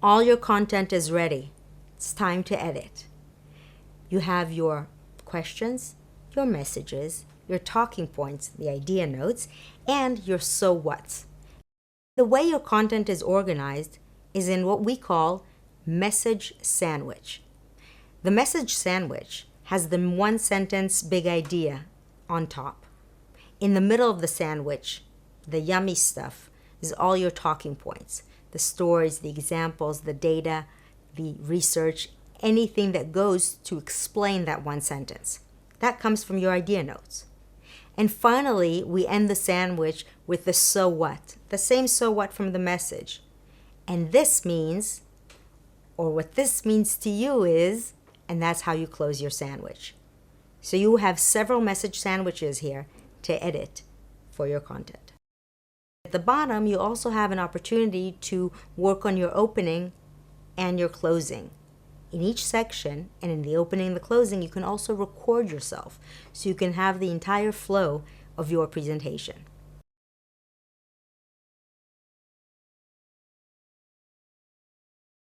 all your content is ready. It's time to edit. You have your questions, your messages, your talking points, the idea notes, and your so whats. The way your content is organized is in what we call message sandwich. The message sandwich has the one sentence big idea on top. In the middle of the sandwich, the yummy stuff, is all your talking points, the stories, the examples, the data, the research, anything that goes to explain that one sentence. That comes from your idea notes. And finally, we end the sandwich with the so what, the same so what from the message. And this means, or what this means to you is, and that's how you close your sandwich. So you have several message sandwiches here to edit for your content. At the bottom, you also have an opportunity to work on your opening and your closing. In each section, and in the opening and the closing, you can also record yourself so you can have the entire flow of your presentation.